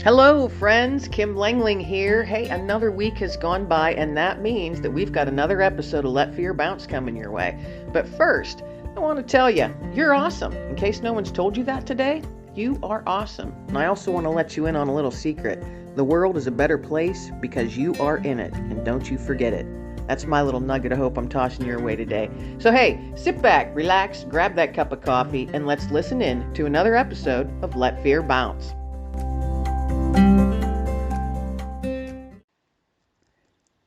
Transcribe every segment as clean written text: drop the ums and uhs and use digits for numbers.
Hello, friends. Kim Langling here. Hey, another week has gone by, and that means that we've got another episode of Let Fear Bounce coming your way. But first, I want to tell you, you're awesome. In case no one's told you that today, you are awesome. And I also want to let you in on a little secret. The world is a better place because you are in it, and don't you forget it. That's my little nugget of hope I'm tossing your way today. So hey, sit back, relax, grab that cup of coffee, and let's listen in to another episode of Let Fear Bounce.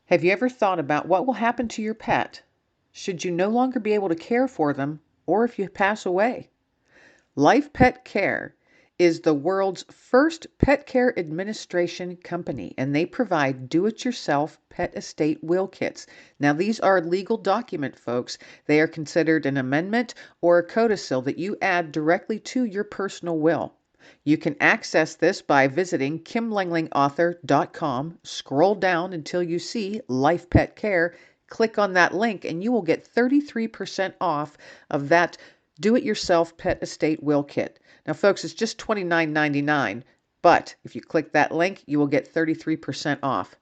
Have you ever thought about what will happen to your pet should you no longer be able to care for them or if you pass away? Life Pet Care is the world's first pet care administration company, and they provide do-it-yourself pet estate will kits. Now, these are legal document, folks. They are considered an amendment or a codicil that you add directly to your personal will. You can access this by visiting kimlanglingauthor.com. Scroll down until you see Life Pet Care. Click on that link and you will get 33% off of that do-it-yourself pet estate will kit. Now, folks, it's just $29.99, but if you click that link, you will get 33% off.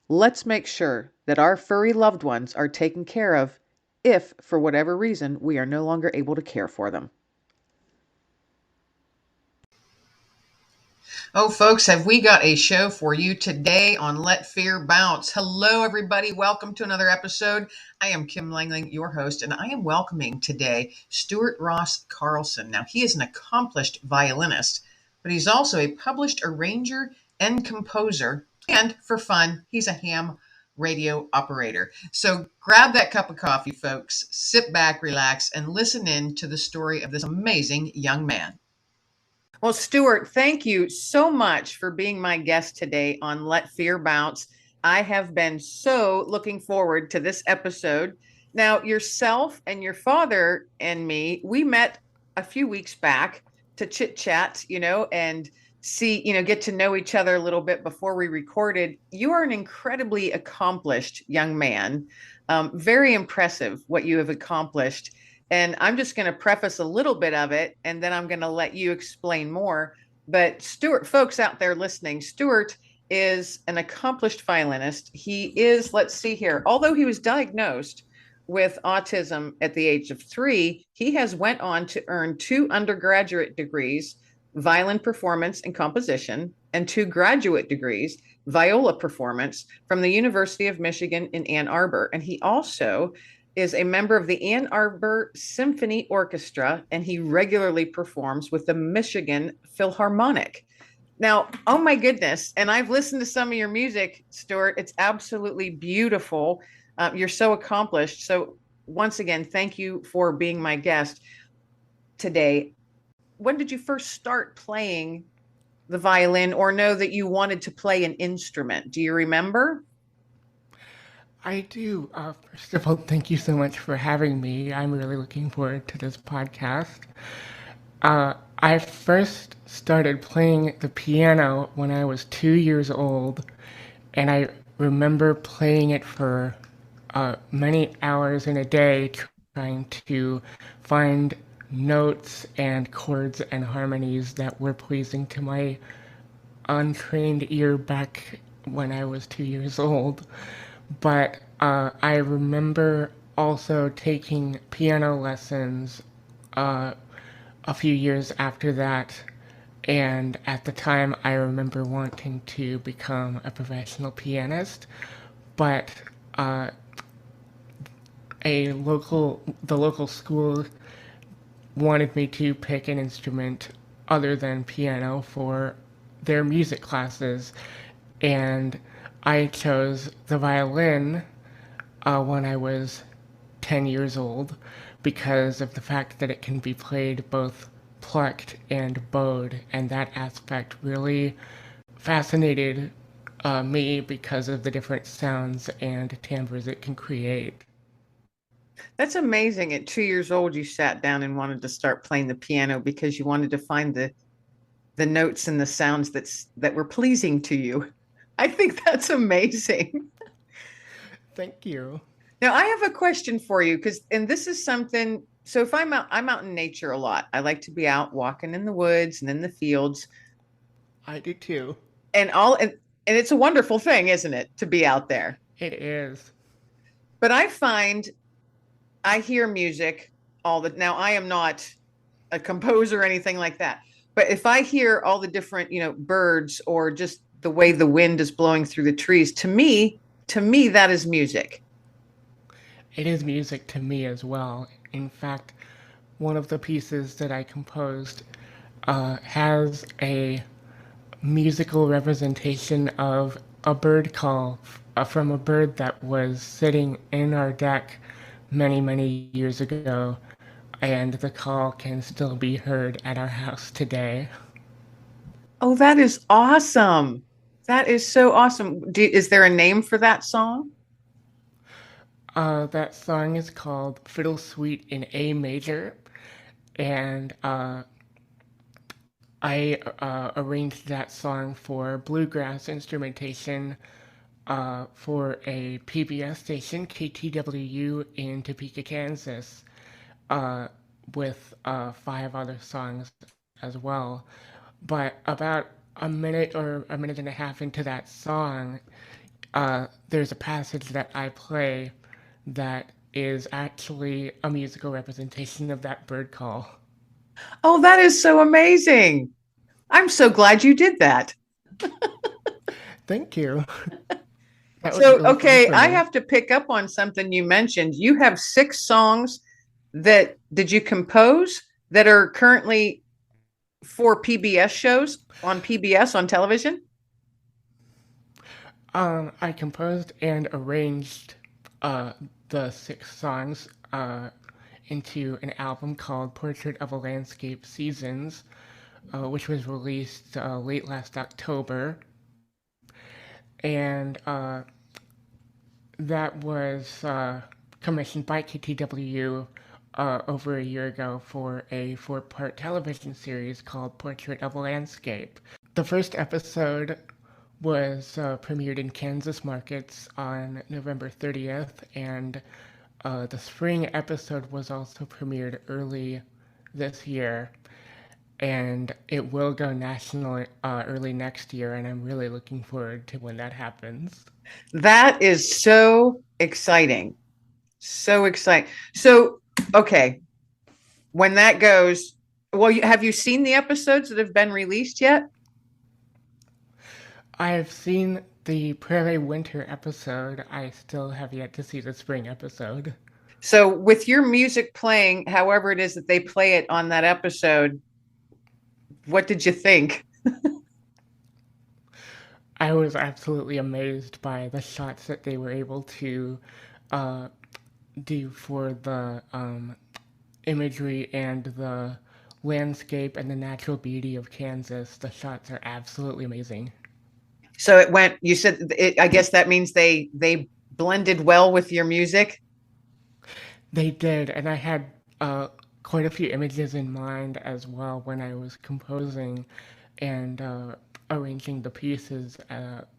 Let's make sure that our furry loved ones are taken care of if, for whatever reason, we are no longer able to care for them. Oh, folks, have we got a show for you today on Let Fear Bounce. Hello, everybody. Welcome to another episode. I am Kim Langling, your host, and I am welcoming today Stuart Ross Carlson. Now, he is an accomplished violinist, but he's also a published arranger and composer. And for fun, he's a ham radio operator. So grab that cup of coffee, folks, sit back, relax, and listen in to the story of this amazing young man. Well, Stuart, thank you so much for being my guest today on Let Fear Bounce. I have been so looking forward to this episode. Now, yourself and your father and me, we met a few weeks back to chit chat, and see, get to know each other a little bit before we recorded. You are an incredibly accomplished young man. Very impressive what you have accomplished. And I'm just going to preface a little bit of it, and then I'm going to let you explain more. But Stuart, folks out there listening, Stuart is an accomplished violinist. He is, let's see here, although he was diagnosed with autism at the age of 3, he has went on to earn 2 undergraduate degrees, violin performance and composition, and 2 graduate degrees, viola performance, from the University of Michigan in Ann Arbor. And he also is a member of the Ann Arbor Symphony Orchestra, and he regularly performs with the Michigan Philharmonic. Now, oh my goodness, and I've listened to some of your music, Stuart. It's absolutely beautiful. You're so accomplished. So once again, thank you for being my guest today. When did you first start playing the violin or know that you wanted to play an instrument? Do you remember? I do. First of all, thank you so much for having me. I'm really looking forward to this podcast. I first started playing the piano when I was 2 years old, and I remember playing it for many hours in a day, trying to find notes and chords and harmonies that were pleasing to my untrained ear back when I was 2 years old. But I remember also taking piano lessons a few years after that. And at the time, I remember wanting to become a professional pianist. But the local school wanted me to pick an instrument other than piano for their music classes. And I chose the violin when I was 10 years old because of the fact that it can be played both plucked and bowed, and that aspect really fascinated me because of the different sounds and timbres it can create. That's amazing. At 2 years old, you sat down and wanted to start playing the piano because you wanted to find the notes and the sounds that were pleasing to you. I think that's amazing. Thank you. Now, I have a question for you and this is something. So if I'm out in nature a lot. I like to be out walking in the woods and in the fields. I do too. and it's a wonderful thing, isn't it, to be out there? It is. But I find I hear music all the now I am not a composer or anything like that. But if I hear all the different, birds or just the way the wind is blowing through the trees, to me that is music. It is music to me as well. In fact, one of the pieces that I composed has a musical representation of a bird call from a bird that was sitting in our deck many, many years ago, and the call can still be heard at our house today. Oh, that is awesome. That is so awesome. Is there a name for that song? That song is called Fiddle Suite in A Major, and I arranged that song for bluegrass instrumentation for a PBS station, KTWU, in Topeka, Kansas, uh, with five other songs as well. But about a minute or a minute and a half into that song, there's a passage that I play that is actually a musical representation of that bird call. Oh, that is so amazing. I'm so glad you did that. Thank you. That was So, really fun okay, for I me. have to pick up on something you mentioned. You have six songs that did you compose that are currently for PBS shows on PBS on television? I composed and arranged uh, the six songs into an album called Portrait of a Landscape Seasons, which was released late last October. And that was commissioned by KTWU over a year ago for a four-part television series called Portrait of a Landscape. The first episode was premiered in Kansas markets on November 30th, and the spring episode was also premiered early this year, and it will go national early next year, and I'm really looking forward to when that happens. That is so exciting. So exciting. So, okay, when that goes, well, have you seen the episodes that have been released yet? I've seen the Prairie Winter episode. I still have yet to see the spring episode. So, with your music playing, however it is that they play it on that episode, what did you think? I was absolutely amazed by the shots that they were able to uh, do for the imagery and the landscape and the natural beauty of Kansas. The shots are absolutely amazing. So it went, you said, I guess that means they blended well with your music. They did, and I had uh, quite a few images in mind as well when I was composing and arranging the pieces,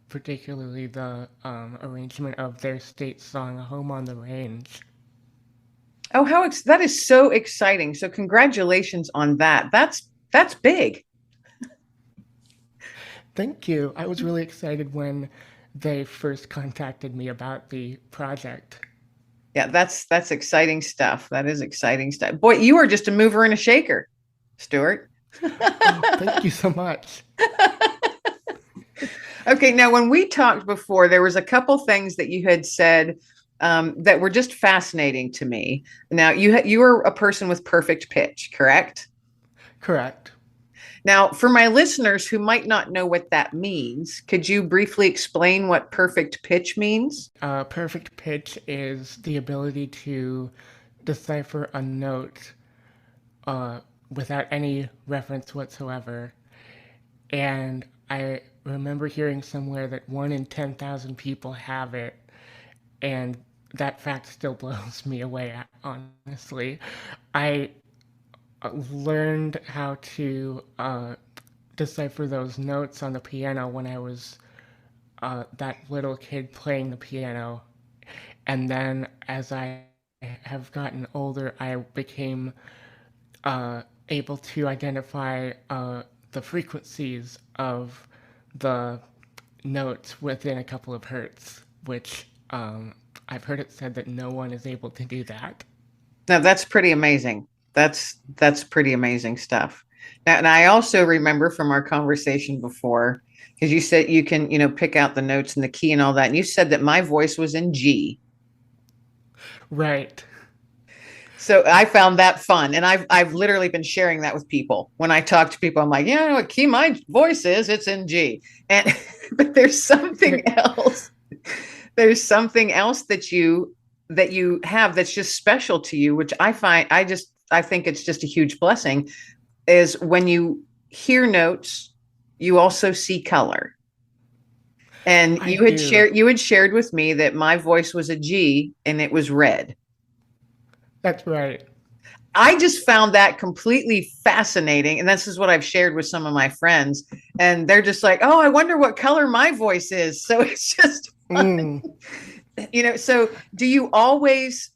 particularly the arrangement of their state song "Home on the Range." Oh, that is so exciting. So congratulations on that. That's big. Thank you. I was really excited when they first contacted me about the project. Yeah, that's exciting stuff. That is exciting stuff. Boy, you are just a mover and a shaker, Stuart. Oh, thank you so much. Okay, now when we talked before, there was a couple things that you had said that were just fascinating to me. Now you are a person with perfect pitch, correct? Correct. Now, for my listeners who might not know what that means, could you briefly explain what perfect pitch means? Perfect pitch is the ability to decipher a note uh, without any reference whatsoever. And I remember hearing somewhere that one in 10,000 people have it, and that fact still blows me away, honestly. I learned how to decipher those notes on the piano when I was that little kid playing the piano. And then as I have gotten older, I became able to identify the frequencies of the notes within a couple of hertz, which I've heard it said that no one is able to do that. Now that's pretty amazing. That's pretty amazing stuff. Now, and I also remember from our conversation before, because you said you can, pick out the notes and the key and all that. And you said that my voice was in G. Right. So I found that fun. And I've literally been sharing that with people. When I talk to people, I'm like, you know what key my voice is? It's in G. And but there's something else. There's something else that you have that's just special to you, which I think it's just a huge blessing, is when you hear notes, you also see color. And I do. you had shared with me that my voice was a G and it was red. That's right. I just found that completely fascinating. And this is what I've shared with some of my friends. And they're just like, oh, I wonder what color my voice is. So it's just fun. Mm. So do you always,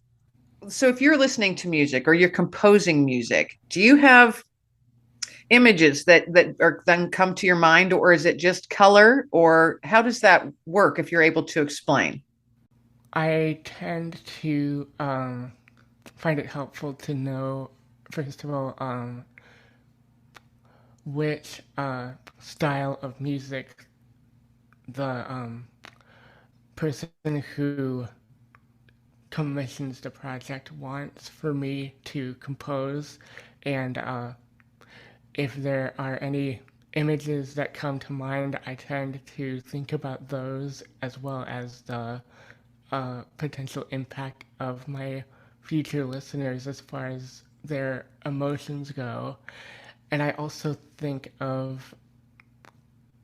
so if you're listening to music or you're composing music, do you have images that are then come to your mind, or is it just color, or how does that work if you're able to explain? I tend to find it helpful to know, first of all, which style of music the person who commissions the project wants for me to compose, and if there are any images that come to mind, I tend to think about those as well as the potential impact of my future listeners as far as their emotions go. And I also think of,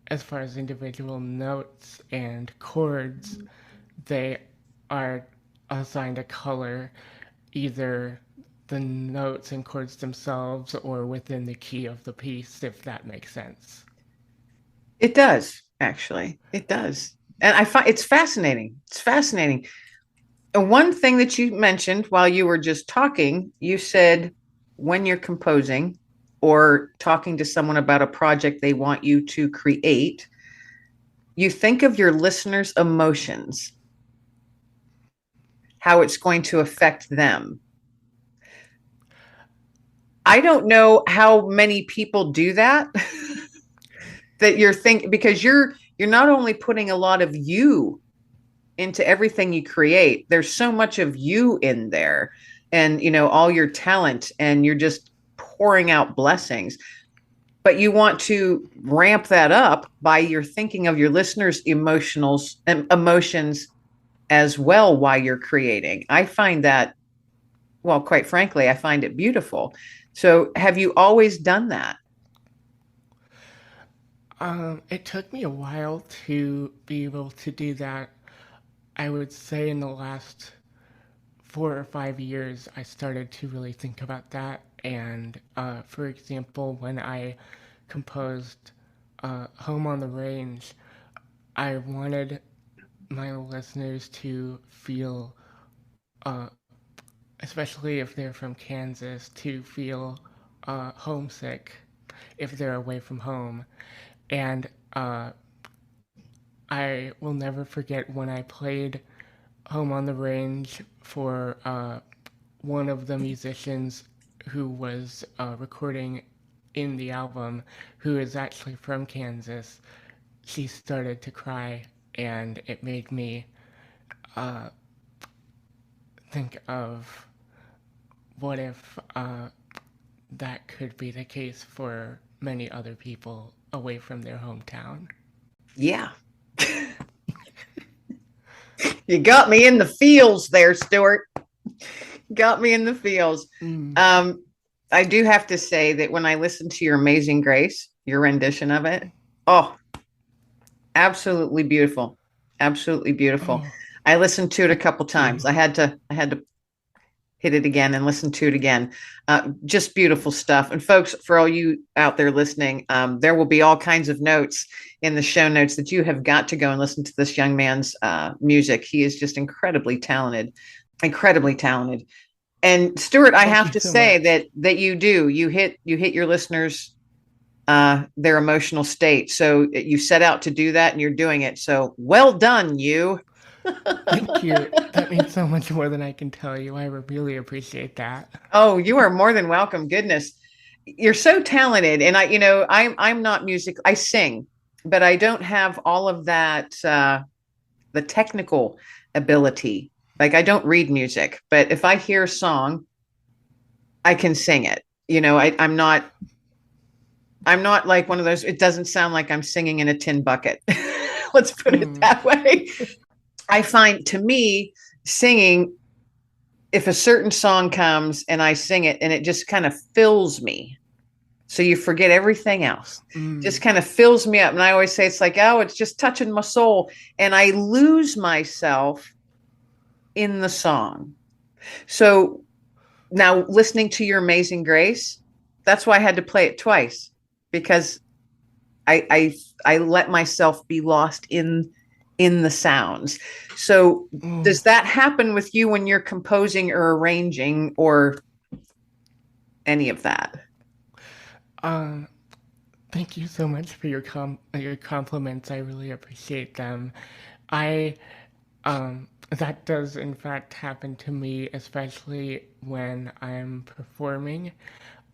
as far as individual notes and chords, they are assigned a color, either the notes and chords themselves or within the key of the piece, if that makes sense. It does, actually. It does. And I find it's fascinating. It's fascinating. And one thing that you mentioned while you were just talking, you said when you're composing or talking to someone about a project they want you to create, you think of your listeners' emotions, how it's going to affect them. I don't know how many people do that. That you're thinking, because you're not only putting a lot of you into everything you create, there's so much of you in there, and all your talent, and you're just pouring out blessings, but you want to ramp that up by you're thinking of your listeners emotionals and emotions as well while you're creating. I find that, well, quite frankly, I find it beautiful. So have you always done that? It took me a while to be able to do that. I would say in the last 4 or 5 years, I started to really think about that. And for example, when I composed Home on the Range, I wanted my listeners to feel, uh, especially if they're from Kansas, to feel homesick if they're away from home. And I will never forget when I played Home on the Range for one of the musicians who was recording in the album, who is actually from Kansas. She started to cry, and it made me uh, think of what if that could be the case for many other people away from their hometown. Yeah. You got me in the feels there, Stuart. Got me in the feels. Mm. I do have to say that when I listened to your Amazing Grace, your rendition of it, oh, absolutely beautiful. Absolutely beautiful. Oh, I listened to it a thank couple times. you. I had to hit it again and listen to it again. Just beautiful stuff. And folks, for all you out there listening, there will be all kinds of notes in the show notes that you have got to go and listen to this young man's music. He is just incredibly talented, incredibly talented. And Stuart, I Thank have you to so say much. that you hit your listeners their emotional state. So you set out to do that and you're doing it. So well done, you. Thank you. That means so much more than I can tell you. I really appreciate that. Oh, you are more than welcome. Goodness. You're so talented. And I'm not music. I sing, but I don't have all of that the technical ability. Like I don't read music, but if I hear a song, I can sing it. I'm not like one of those, it doesn't sound like I'm singing in a tin bucket. Let's put it Mm, that way. I find to me, singing, if a certain song comes and I sing it and it just kind of fills me. So you forget everything else. Just mm, kind of fills me up. And I always say it's like, oh, it's just touching my soul. And I lose myself in the song. So now listening to your Amazing Grace, that's why I had to play it twice because I I I let myself be lost in the sounds. So mm. does that happen with you when you're composing or arranging or any of that? Um, Thank you so much for your compliments. I really appreciate them. I that does in fact happen to me, especially when I'm performing.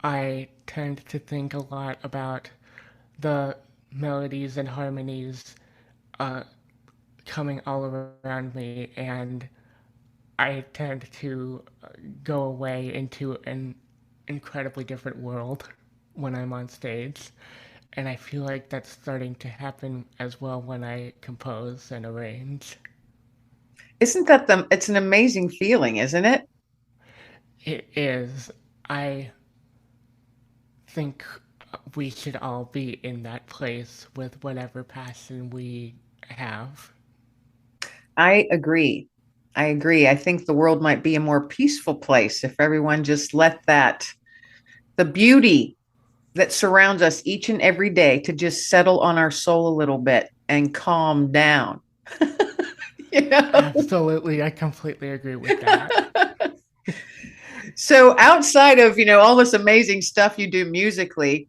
I tend to think a lot about the melodies and harmonies uh, coming all around me, and I tend to go away into an incredibly different world when I'm on stage. And I feel like that's starting to happen as well when I compose and arrange. Isn't that it's an amazing feeling, isn't it? It is. I think we should all be in that place with whatever passion we have. I agree. I agree. I think the world might be a more peaceful place if everyone just let the beauty that surrounds us each and every day to just settle on our soul a little bit and calm down. you know? Absolutely, I completely agree with that. So outside of, all this amazing stuff you do musically,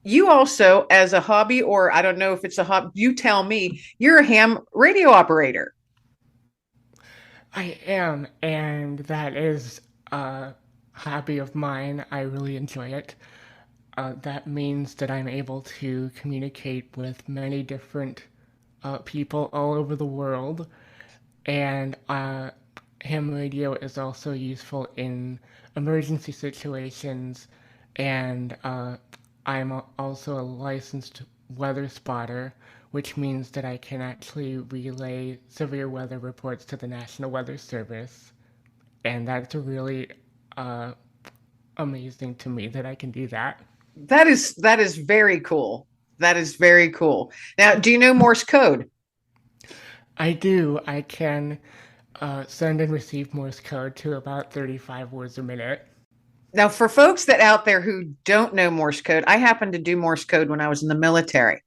you also, as a hobby, or I don't know if it's a hobby, you tell me, you're a ham radio operator. I am, and that is a hobby of mine. I really enjoy it. That means that I'm able to communicate with many different people all over the world, and ham radio is also useful in emergency situations, and I'm also a licensed weather spotter, which means that I can actually relay severe weather reports to the National Weather Service, and that's really uh, amazing to me that I can do that. That is very cool. That is very cool. Now, do you know Morse code? I do. I can send and receive Morse code to about 35 words a minute. Now, for folks that out there who don't know Morse code, I happened to do Morse code when I was in the military.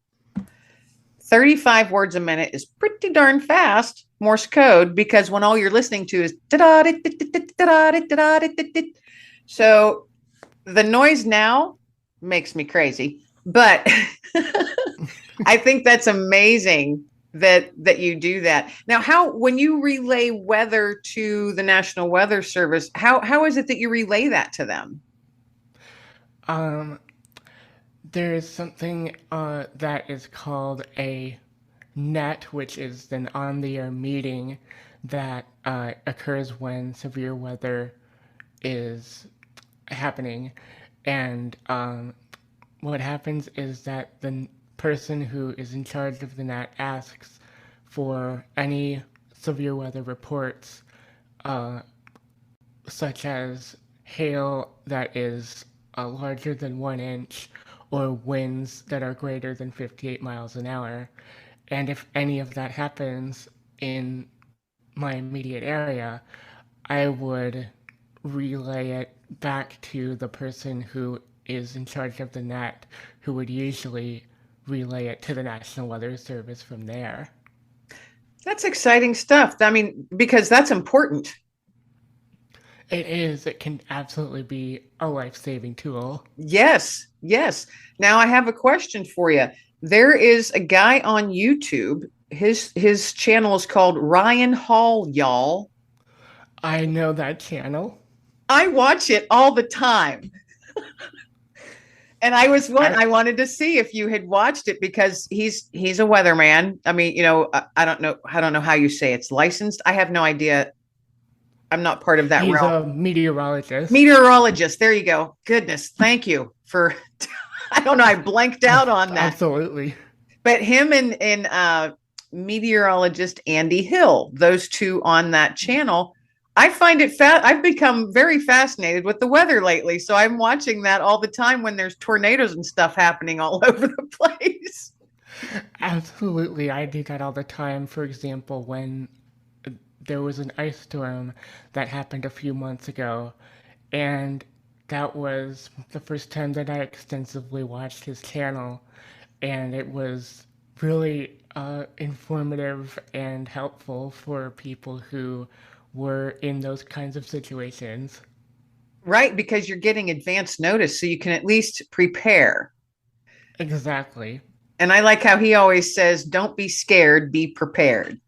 35 words a minute is pretty darn fast Morse code because when all you're listening to is so the noise now makes me crazy, but I think that's amazing that you do that. Now, how when you relay weather to the National Weather Service, how is it that you relay that to them? Um, there is something that is called a net, which is an on the air meeting that occurs when severe weather is happening. And what happens is that the person who is in charge of the net asks for any severe weather reports, uh, such as hail that is larger than 1 inch or winds that are greater than 58 miles an hour. And if any of that happens in my immediate area, I would relay it back to the person who is in charge of the net, who would usually relay it to the National Weather Service from there. That's exciting stuff. I mean, because that's important. It is. It can absolutely be a life-saving tool. Yes, yes. Now I have a question for you. There is a guy on YouTube. His channel is called Ryan Hall, y'all. I know that channel. I watch it all the time. And I I wanted to see if you had watched it because he's a weatherman. I mean, I don't know how you say it's licensed. I have no idea. I'm not part of that He's realm. a meteorologist. Meteorologist. There you go. Goodness, thank you for. I don't know. I blanked out on that. Absolutely. But him and meteorologist Andy Hill, those two on that channel, I find it I've become very fascinated with the weather lately. So I'm watching that all the time when there's tornadoes and stuff happening all over the place. Absolutely. I do that all the time. For example, when there was an ice storm that happened a few months ago, and that was the first time that I extensively watched his channel, and it was really informative and helpful for people who were in those kinds of situations. Right, because you're getting advance notice so you can at least prepare. Exactly. And I like how he always says, don't be scared, be prepared.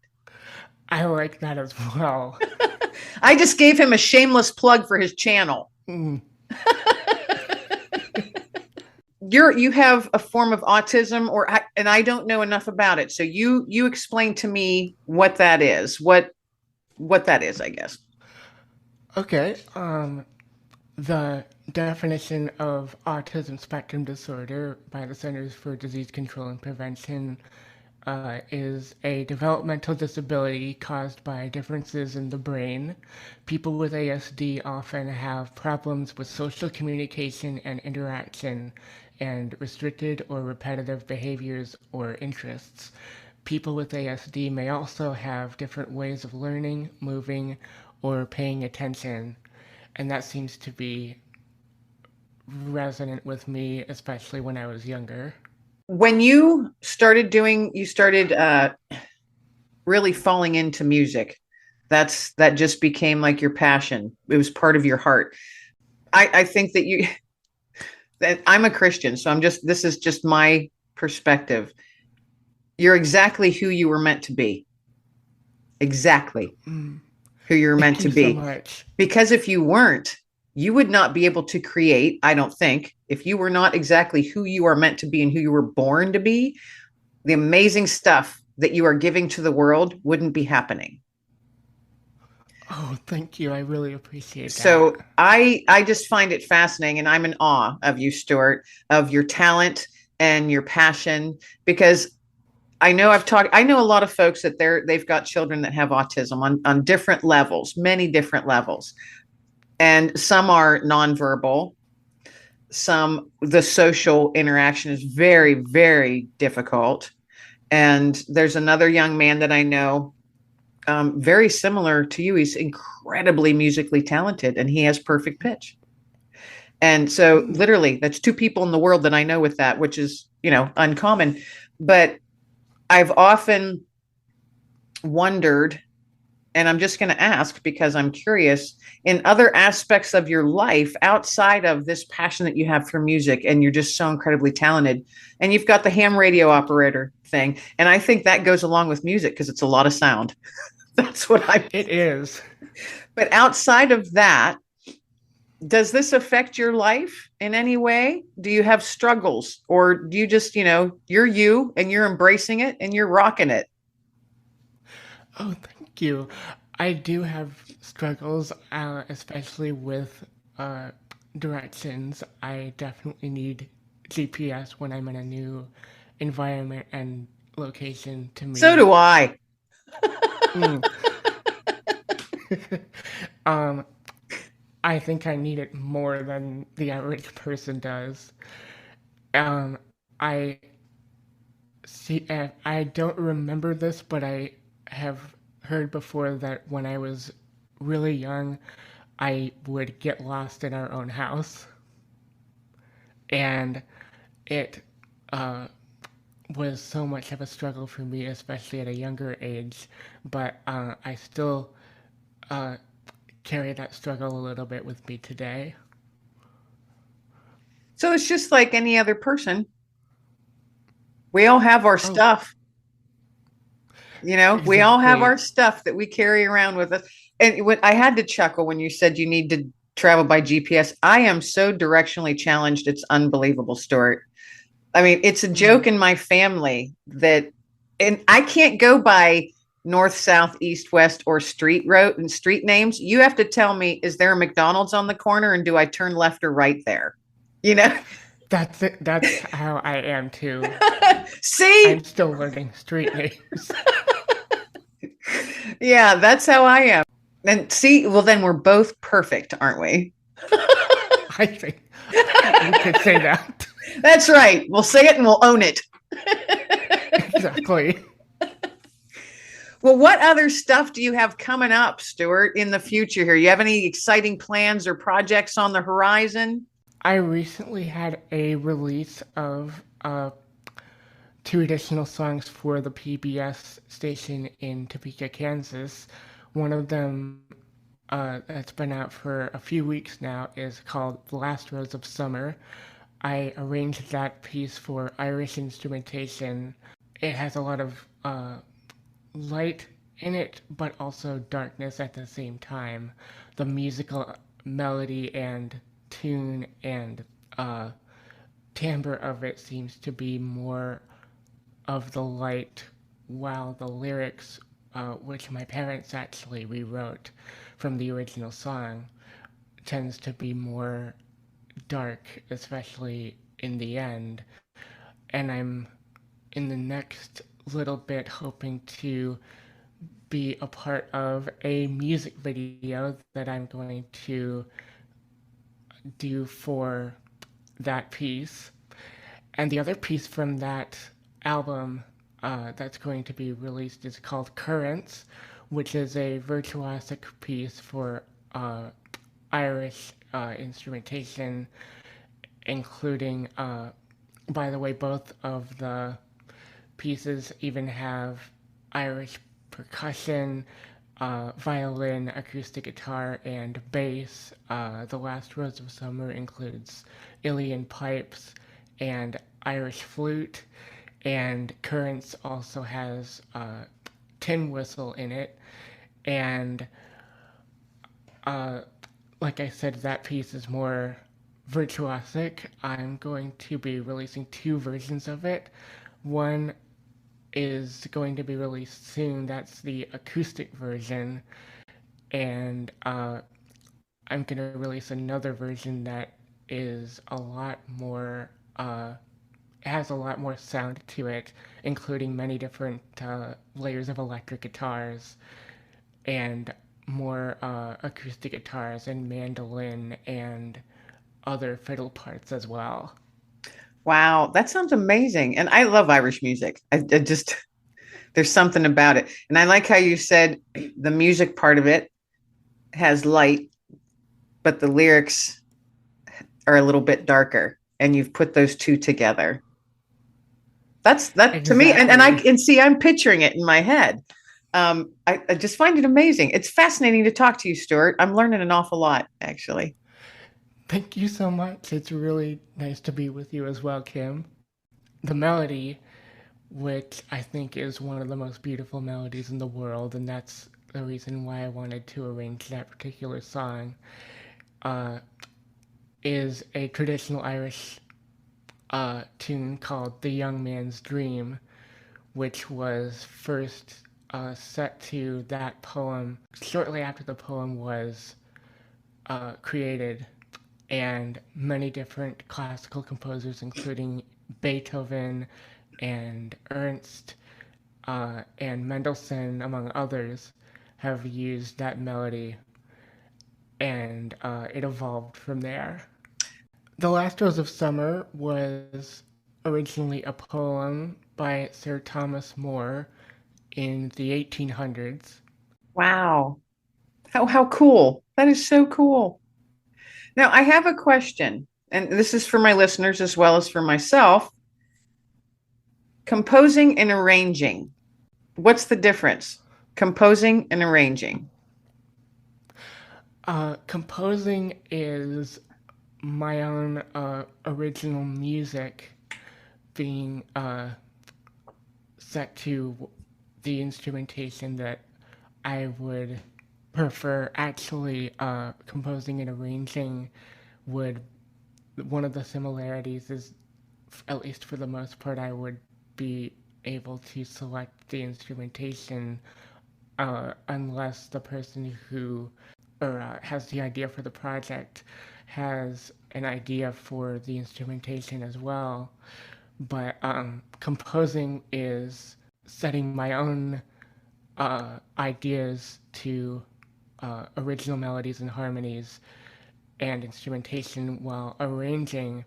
I like that as well. I just gave him a shameless plug for his channel. Mm. You have a form of autism and I don't know enough about it. So you explain to me what that is. What that is, I guess. Okay. The definition of autism spectrum disorder by the Centers for Disease Control and Prevention is a developmental disability caused by differences in the brain. People with ASD often have problems with social communication and interaction and restricted or repetitive behaviors or interests. People with ASD may also have different ways of learning, moving, or paying attention. And that seems to be resonant with me, especially when I was younger. When you started really falling into music. That just became like your passion. It was part of your heart. I think that I'm a Christian, so this is just my perspective. You're exactly who you were meant to be. Exactly who you're meant Thank to you so be. much. Because if you weren't, you would not be able to create, I don't think, if you were not exactly who you are meant to be and who you were born to be, the amazing stuff that you are giving to the world wouldn't be happening. Oh, thank you. I really appreciate that. So I just find it fascinating, and I'm in awe of you, Stuart, of your talent and your passion, because I know a lot of folks that they've got children that have autism on different levels, many different levels. And some are nonverbal, some the social interaction is very, very difficult. And there's another young man that I know, very similar to you. He's incredibly musically talented and he has perfect pitch. And so Mm. literally that's two people in the world that I know with that, which is, uncommon. But I've often wondered, and I'm just going to ask because I'm curious, in other aspects of your life outside of this passion that you have for music, and you're just so incredibly talented, and you've got the ham radio operator thing. And I think that goes along with music because it's a lot of sound. That's what I, It is. but outside of that, does this affect your life in any way? Do you have struggles or do you just, you're you and you're embracing it and you're rocking it? Oh, thank you. I do have struggles, especially with uh, directions. I definitely need GPS when I'm in a new environment and location to So me. do I. Mm. um, I think I need it more than the average person does. Um, I see. I don't remember this, but I have heard before that when I was really young, I would get lost in our own house, and it uh, was so much of a struggle for me, especially at a younger age. But I still uh, carry that struggle a little bit with me today. So it's just like any other person. We all have our Oh, stuff. We all have exactly. our stuff that we carry around with us. And when I had to chuckle when you said you need to travel by GPS, I am so directionally challenged. It's unbelievable, Stuart. I mean, it's a Mm, joke in my family that, and I can't go by north, south, east, west, or street road and street names. You have to tell me, is there a McDonald's on the corner and do I turn left or right there? You know, that's it. That's how I am too. see, I'm still learning street names. yeah, that's how I am. And see, well, then we're both perfect, aren't we? I think we could say that. That's right. We'll say it and we'll own it. Exactly. Well, what other stuff do you have coming up, Stuart, in the future here? You have any exciting plans or projects on the horizon? I recently had a release of two additional songs for the PBS station in Topeka, Kansas. One of them that's been out for a few weeks now is called The Last Rose of Summer. I arranged that piece for Irish instrumentation. It has a lot of light in it, but also darkness at the same time. The musical melody and tune and timbre of it seems to be more of the light, while the lyrics, which my parents actually rewrote from the original song, tends to be more dark, especially in the end. And I'm in the next little bit hoping to be a part of a music video that I'm going to do for that piece. And the other piece from that album that's going to be released is called Currents, which is a virtuosic piece for Irish instrumentation, including, by the way, both of the pieces even have Irish percussion, violin, acoustic guitar, and bass. The Last Rose of Summer includes Ilian pipes and Irish flute, and Currents also has tin whistle in it. And uh, like I said, that piece is more virtuosic. I'm going to be releasing two versions of it. One is going to be released soon. That's the acoustic version, and I'm gonna release another version that is a lot more has a lot more sound to it, including many different layers of electric guitars and more acoustic guitars and mandolin and other fiddle parts as well. Wow, that sounds amazing. And I love Irish music. I just, there's something about it. And I like how you said the music part of it has light, but the lyrics are a little bit darker. And you've put those two together. That's that to me. And I Exactly. can see I'm picturing it in my head. I just find it amazing. It's fascinating to talk to you, Stuart. I'm learning an awful lot, actually. Thank you so much. It's really nice to be with you as well, Kim. The melody, which I think is one of the most beautiful melodies in the world, and that's the reason why I wanted to arrange that particular song, uh, is a traditional Irish tune called The Young Man's Dream, which was first set to that poem shortly after the poem was created, and many different classical composers, including Beethoven and Ernst and Mendelssohn, among others, have used that melody, and it evolved from there. The Last Rose of Summer was originally a poem by Sir Thomas More in the 1800s. Wow. How cool. That is so cool. Now, I have a question, and this is for my listeners as well as for myself. Composing and arranging. What's the difference? Composing and arranging. Composing is my own original music being set to the instrumentation that I would prefer. Actually, composing and arranging would, one of the similarities is, at least for the most part, I would be able to select the instrumentation unless the person who has the idea for the project has an idea for the instrumentation as well. But composing is setting my own ideas to original melodies and harmonies and instrumentation, while arranging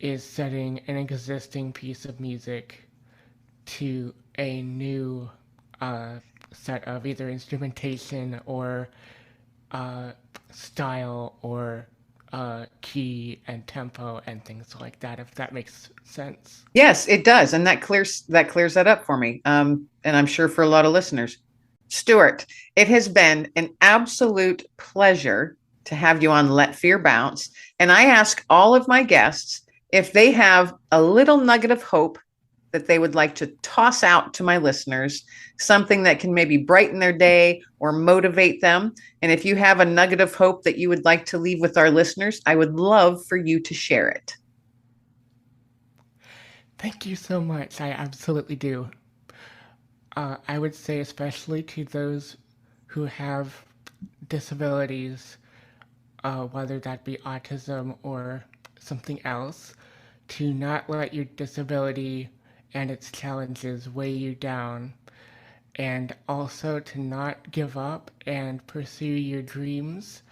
is setting an existing piece of music to a new set of either instrumentation or style or key and tempo and things like that, if that makes sense. Yes, it does, and that clears that up for me, and I'm sure for a lot of listeners. Stuart, it has been an absolute pleasure to have you on Let Fear Bounce, and I ask all of my guests if they have a little nugget of hope that they would like to toss out to my listeners, something that can maybe brighten their day or motivate them. And if you have a nugget of hope that you would like to leave with our listeners, I would love for you to share it. Thank you so much. I absolutely do. I would say, especially to those who have disabilities, whether that be autism or something else, to not let your disability and its challenges weigh you down, and also to not give up and pursue your dreams.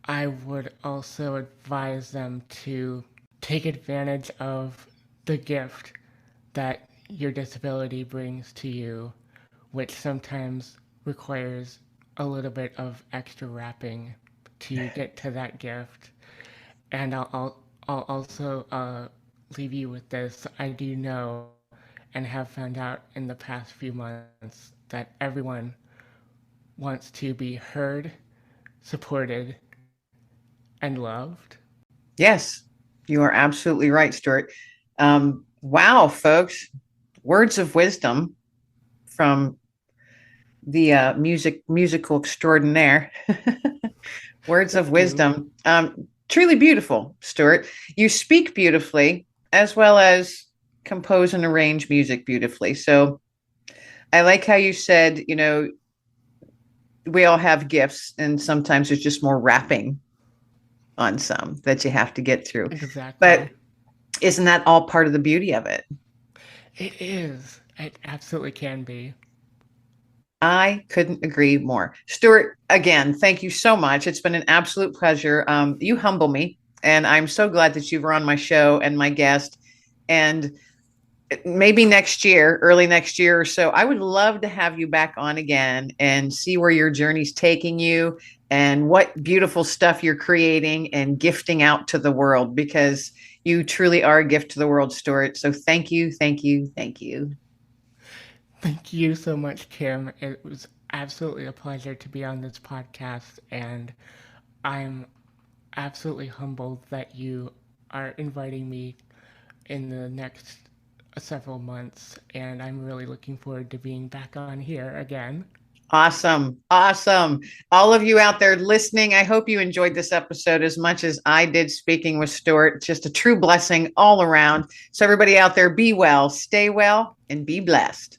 I would also advise them to take advantage of the gift that your disability brings to you, which sometimes requires a little bit of extra wrapping to get to that gift. And I'll also leave you with this. I do know and have found out in the past few months that everyone wants to be heard, supported, and loved. Yes, you are absolutely right, Stuart. Wow, folks, words of wisdom from the musical extraordinaire. Words of Thank you. wisdom. Truly beautiful, Stuart. You speak beautifully, as well as compose and arrange music beautifully. So I like how you said, we all have gifts, and sometimes there's just more rapping on some that you have to get through. But Exactly. isn't that all part of the beauty of it? It is. It absolutely can be. I couldn't agree more. Stuart, again, thank you so much. It's been an absolute pleasure. You humble me, and I'm so glad that you were on my show and my guest. And maybe next year, early next year or so, I would love to have you back on again and see where your journey's taking you and what beautiful stuff you're creating and gifting out to the world, because you truly are a gift to the world, Stuart. So thank you, thank you, thank you. Thank you so much, Kim. It was absolutely a pleasure to be on this podcast, and I'm absolutely humbled that you are inviting me in the next several months, and I'm really looking forward to being back on here again. Awesome. Awesome. All of you out there listening, I hope you enjoyed this episode as much as I did speaking with Stuart. It's just a true blessing all around. So, everybody out there, be well, stay well, and be blessed.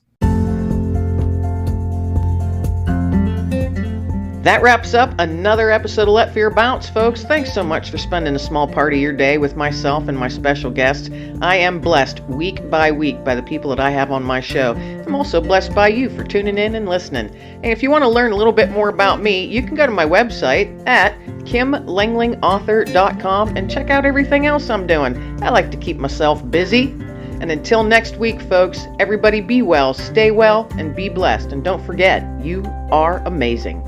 That wraps up another episode of Let Fear Bounce, folks. Thanks so much for spending a small part of your day with myself and my special guests. I am blessed week by week by the people that I have on my show. I'm also blessed by you for tuning in and listening. And if you want to learn a little bit more about me, you can go to my website at kimlanglingauthor.com and check out everything else I'm doing. I like to keep myself busy. And until next week, folks, everybody be well, stay well, and be blessed. And don't forget, you are amazing.